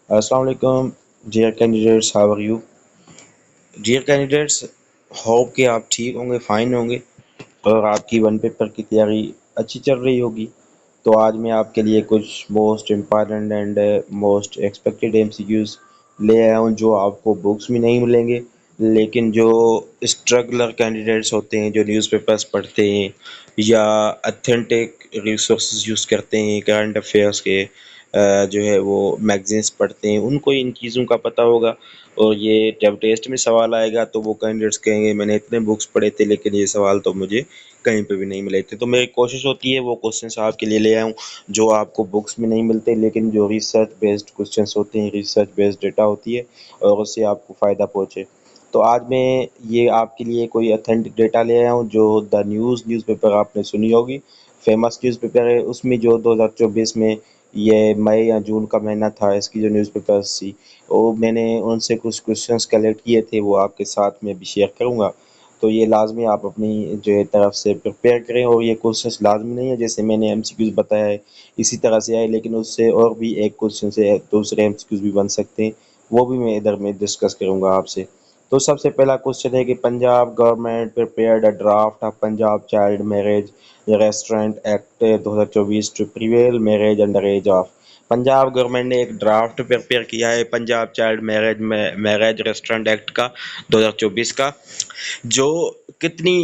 Assalamu alaikum, dear candidates. How are you? Dear candidates, hope कि आप ठीक होंगे, फाइन होंगे और आपकी वन पेपर की तैयारी अच्छी चल रही होगी। तो आज मैं आपके लिए कुछ most important and most expected MCQs ले आया हूँ जो आपको बुक्स में नहीं मिलेंगे, लेकिन जो स्ट्रगलर कैंडिडेट्स होते हैं, जो न्यूज़पेपर्स पढ़ते हैं या अथेंटिक रिसोर्सेज यूज़ करते हैं करंट अफेयर्स के, जो है वो मैगजीन्स पढ़ते हैं, उनको इन चीज़ों का पता होगा। और ये जब टेस्ट में सवाल आएगा तो वो कैंडिडेट्स कहेंगे मैंने इतने बुक्स पढ़े थे लेकिन ये सवाल तो मुझे कहीं पे भी नहीं मिले थे। तो मेरी कोशिश होती है वो क्वेश्चंस आपके लिए ले आऊँ जो आपको बुक्स में नहीं मिलते, लेकिन जो रिसर्च बेस्ड क्वेश्चंस होते हैं, रिसर्च बेस्ड डेटा होती है और उससे आपको फ़ायदा पहुँचे। तो आज मैं ये आपके लिए कोई अथेंटिक डेटा ले आया हूँ जो द न्यूज़पेपर आपने सुनी होगी, फेमस न्यूज़पेपर है। उसमें जो 2024 में ये मई या जून का महीना था, इसकी जो न्यूज़पेपर्स थी वो मैंने उनसे कुछ क्वेश्चंस कलेक्ट किए थे, वो आपके साथ में भी शेयर करूँगा। तो ये लाजमी आप अपनी जो है तरफ से प्रिपेयर करें, और ये क्वेश्चंस लाजमी नहीं है जैसे मैंने एमसीक्यूज बताया है इसी तरह से आए, लेकिन उससे और भी एक क्वेश्चन से दूसरे एमसीक्यूज भी बन सकते हैं, वो भी मैं इधर में डिस्कस करूँगा आपसे। तो सबसे पहला क्वेश्चन है कि Punjab government prepared a draft of Punjab child marriage restaurant act 2024 to prevail marriage under age of. Punjab government ने एक ड्राफ्ट प्रिपेयर किया है Punjab child marriage restaurant act का 2024 का, जो कितनी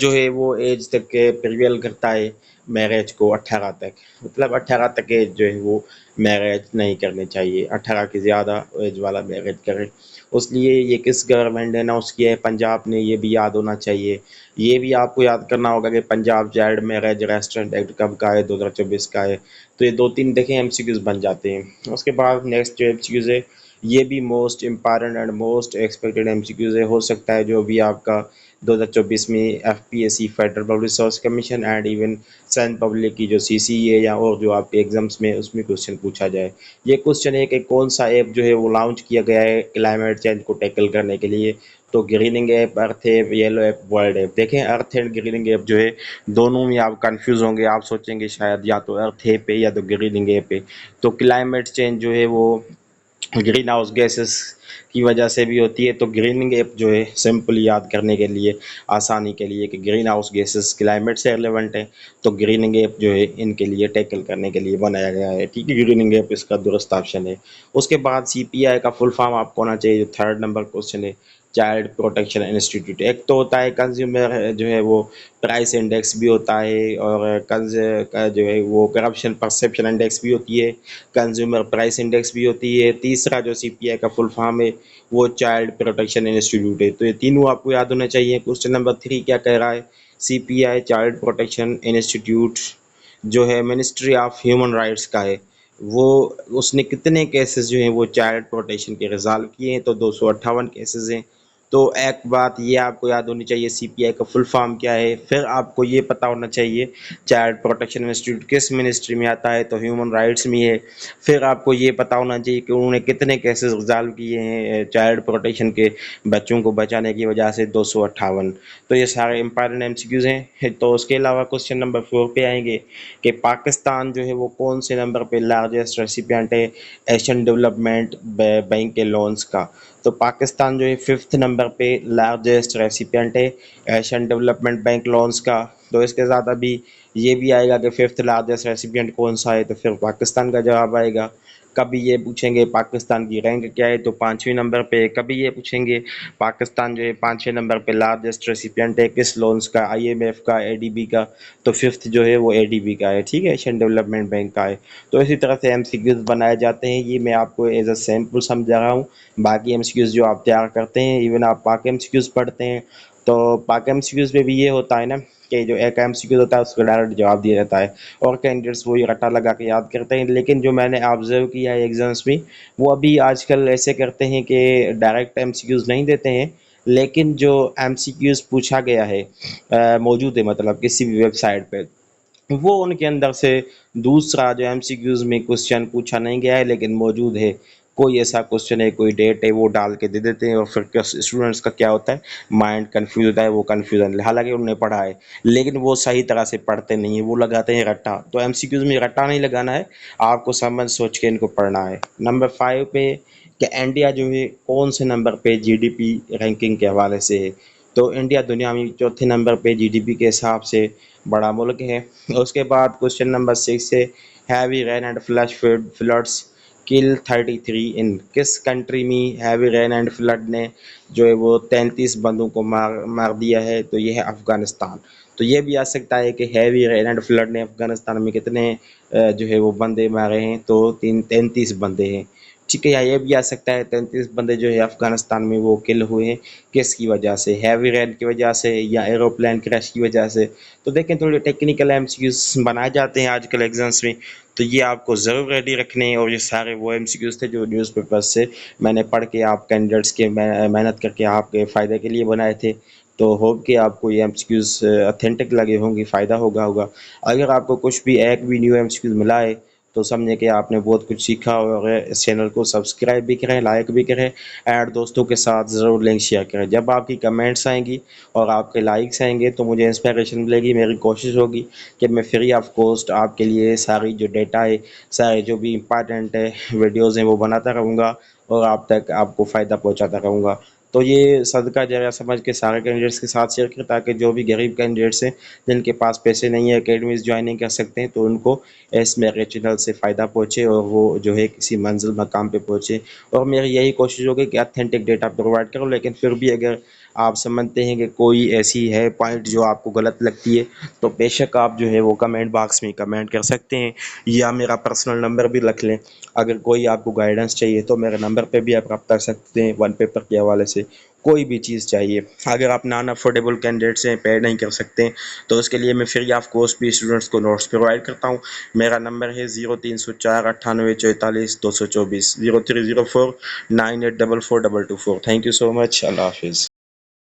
जो है वो एज तक के प्रिवेल करता है मैरिज को, 18 तक। मतलब 18 तक एज जो है वो मैरिज नहीं करनी चाहिए, 18 की ज़्यादा एज वाला मैरिज करे। उसलिए ये किस गवर्नमेंट ने अनाउंस किया है, पंजाब ने, ये भी याद होना चाहिए। ये भी आपको याद करना होगा कि Punjab child marriage restaurant act कब का है, 2024 का है। तो ये दो तीन देखें एमसीक्यूज बन जाते हैं। उसके बाद नेक्स्ट जो एमसीक्यूज है, ये भी most important and most expected MCQs है, हो सकता है जो भी आपका 2024 में FPSC federal public resource commission and even सैन पब्लिक की जो सीसी है या और जो आपके एग्जाम्स में उसमें क्वेश्चन पूछा जाए। ये क्वेश्चन है कि कौन सा ऐप जो है वो लॉन्च किया गया है क्लाइमेट चेंज को टैकल करने के लिए। तो greening app, earth app, yellow app, world app. देखें अर्थ एंड ग्रीनिंग ऐप जो है, दोनों में आप कंफ्यूज होंगे, आप सोचेंगे शायद या तो अर्थ ऐप है या तो ग्रीनिंग ऐप है। तो क्लाइमेट चेंज जो है वो ग्रीन हाउस गैसेस की वजह से भी होती है। तो ग्रीनिंग ऐप जो है सिंपल याद करने के लिए, आसानी के लिए कि ग्रीन हाउस गैसेस क्लाइमेट से रिलेवेंट है, तो ग्रीनिंग ऐप जो है इनके लिए टैकल करने के लिए बनाया गया है। ठीक है, ग्रीनिंग ऐप इसका दुरुस्त ऑप्शन है। उसके बाद सीपीआई का फुल फॉर्म आपको होना चाहिए, जो थर्ड नंबर क्वेश्चन है, चाइल्ड प्रोटेक्शन इंस्टीट्यूट। एक तो होता है कंज्यूमर जो है वो प्राइस इंडेक्स भी होता है, और कंज का जो है वो करप्शन परसेप्शन इंडेक्स भी होती है, कंज्यूमर प्राइस इंडेक्स भी होती है। तीसरा जो सीपीआई का फुल फॉर्म है वो चाइल्ड प्रोटेक्शन इंस्टीट्यूट है। तो ये तीनों आपको याद होने चाहिए। क्वेश्चन नंबर 3 क्या कह रहा है, सीपीआई चाइल्ड प्रोटेक्शन इंस्टीट्यूट जो है मिनिस्ट्री ऑफ ह्यूमन राइट्स का है, वो उसने कितने केसेस जो हैं वो चाइल्ड प्रोटेक्शन के रिजॉल्व किए हैं, तो 258 केसेस हैं। तो एक बात ये आपको याद होनी चाहिए, सीपीआई का फुल फॉर्म क्या है। फिर आपको ये पता होना चाहिए चाइल्ड प्रोटेक्शन इंस्टीट्यूट किस मिनिस्ट्री में आता है, तो ह्यूमन राइट्स में है। फिर आपको ये पता होना चाहिए कि उन्होंने कितने केसेस रिजॉल्व किए हैं चाइल्ड प्रोटेक्शन के, बच्चों को बचाने की वजह से, 258। तो ये सारे इंपॉर्टेंट एमसीक्यूज हैं। तो उसके अलावा क्वेश्चन नंबर 4 पे आएंगे कि पाकिस्तान जो है वो कौन से नंबर पे लार्जेस्ट रेसिपिएंट है एशियन डेवलपमेंट बैंक के लोन्स का। तो पाकिस्तान जो है 5th नंबर पे लार्जेस्ट रेसिपिएंट है एशियन डेवलपमेंट बैंक लोन्स का। तो इसके साथ अभी ये भी आएगा कि 5th लार्जेस्ट रेसिपिएंट कौन सा है, तो फिर पाकिस्तान का जवाब आएगा। कभी ये पूछेंगे पाकिस्तान की रैंक क्या है, तो 5वें नंबर पे। कभी ये पूछेंगे पाकिस्तान जो है 5वें नंबर पे लार्जेस्ट रेसिपिएंट है किस लोन्स का, आईएमएफ का, एडीबी का, तो 5th जो है वो एडीबी का है। ठीक है, एशियन डेवलपमेंट बैंक का है। तो इसी तरह से एमसीक्यूज बनाए जाते हैं, ये मैं आपको एज अ सैम्पल समझा रहा हूँ। बाकी एमसीक्यूज जो आप तैयार करते हैं, इवन आप पाक एमसीक्यूज पढ़ते हैं, तो पाक एमसीक्यूज में भी ये होता है ना कि जो एक एमसीक्यूज होता है उसको डायरेक्ट जवाब दिया जाता है और कैंडिडेट्स वही रट्टा लगा के याद करते हैं। लेकिन जो मैंने ऑब्जर्व किया है एग्जाम्स में, वो अभी आजकल ऐसे करते हैं कि डायरेक्ट एमसीक्यूज नहीं देते हैं, लेकिन जो एमसीक्यूज पूछा गया है मौजूद है, मतलब किसी भी वेबसाइट पे, वो उनके अंदर से दूसरा जो एमसीक्यूज में क्वेश्चन पूछा नहीं गया है लेकिन मौजूद है, کوئی ایسا کوشچن ہے، کوئی ڈیٹ ہے، وہ ڈال کے دے دیتے ہیں، اور پھر اسٹوڈنٹس کا کیا ہوتا ہے، مائنڈ کنفیوز ہوتا ہے، وہ کنفیوژن، حالانکہ انہوں نے پڑھا ہے لیکن وہ صحیح طرح سے پڑھتے نہیں ہیں، وہ لگاتے ہیں رٹا. تو ایم سی کیوز میں رٹا نہیں لگانا ہے، آپ کو سمجھ سوچ کے ان کو پڑھنا ہے. نمبر 5 پہ کہ انڈیا جو ہے کون سے نمبر پہ جی ڈی پی رینکنگ کے حوالے سے ہے. تو انڈیا دنیا میں چوتھے نمبر پہ جی ڈی پی کے حساب سے بڑا ملک ہے. اس کے بعد کوشچن نمبر 6 سے heavy rain and flash floods کل 33 ان کس کنٹری میں ہیوی رین اینڈ فلڈ نے جو ہے وہ 33 بندوں کو مار دیا ہے. تو یہ ہے افغانستان. تو یہ بھی آ سکتا ہے کہ ہیوی رین اینڈ فلڈ نے افغانستان میں کتنے جو ہے وہ بندے مارے ہیں. تو 33 بندے ہیں. ٹھیک ہے. یا یہ بھی آ سکتا ہے 33 بندے جو ہے افغانستان میں وہ کل ہوئے ہیں کس کی وجہ سے، ہیوی رین کی وجہ سے یا ایروپلین کریش کی وجہ سے. تو دیکھیں تھوڑے ٹیکنیکل ایم سی کیوز بنائے جاتے ہیں آج کل ایگزامس میں، تو یہ آپ کو ضرور ریڈی رکھنے ہیں. اور یہ سارے وہ ایم سی کیوز تھے جو نیوز پیپر سے میں نے پڑھ کے آپ کینڈیڈیٹس کے محنت کر کے آپ کے فائدے کے لیے بنائے تھے. تو ہوپ کہ آپ کو یہ ایم سی کیوز اتھینٹک لگے ہوں گے، فائدہ ہوگا. اگر آپ کو کچھ بھی ایک بھی نیو ایم سی کیوز ملا ہے تو سمجھے کہ آپ نے بہت کچھ سیکھا، اور اس چینل کو سبسکرائب بھی کریں، لائک بھی کریں، اور دوستوں کے ساتھ ضرور لنک شیئر کریں. جب آپ کی کمنٹس آئیں گی اور آپ کے لائکس آئیں گے تو مجھے انسپائریشن ملے گی. میری کوشش ہوگی کہ میں فری آف کاسٹ آپ کے لیے ساری جو ڈیٹا ہے، سارے جو بھی امپارٹنٹ ویڈیوز ہیں وہ بناتا رہوں گا، اور آپ تک آپ کو فائدہ پہنچاتا رہوں گا. تو یہ صدقہ جاریہ سمجھ کے سارے کینڈیڈیٹس کے ساتھ شیئر کریں، تاکہ جو بھی غریب کینڈیڈیٹس ہیں جن کے پاس پیسے نہیں ہیں، اکیڈمیز جوائن نہیں کر سکتے ہیں، تو ان کو اس میرے چینل سے فائدہ پہنچے اور وہ جو ہے کسی منزل مقام پہ پہنچے. اور میری یہی کوشش ہوگی کہ اتھینٹک ڈیٹا پرووائڈ کروں. لیکن پھر بھی اگر آپ سمجھتے ہیں کہ کوئی ایسی ہے پوائنٹ جو آپ کو غلط لگتی ہے تو بے شک آپ جو ہے وہ کمنٹ باکس میں کمنٹ کر سکتے ہیں، یا میرا پرسنل نمبر بھی رکھ لیں. اگر کوئی آپ کو گائیڈنس چاہیے تو میرے نمبر پہ بھی آپ رابطہ کر سکتے ہیں. ون پیپر کے حوالے سے کوئی بھی چیز چاہیے. اگر آپ نان افورڈیبل کینڈیڈیٹس ہیں، پے نہیں کر سکتے، تو اس کے لیے میں فری آف کاسٹ بھی اسٹوڈنٹس کو نوٹس پرووائڈ کرتا ہوں. میرا نمبر ہے 0304 98 44 224 0304 9844 224. تھینک یو سو مچ. اللہ حافظ.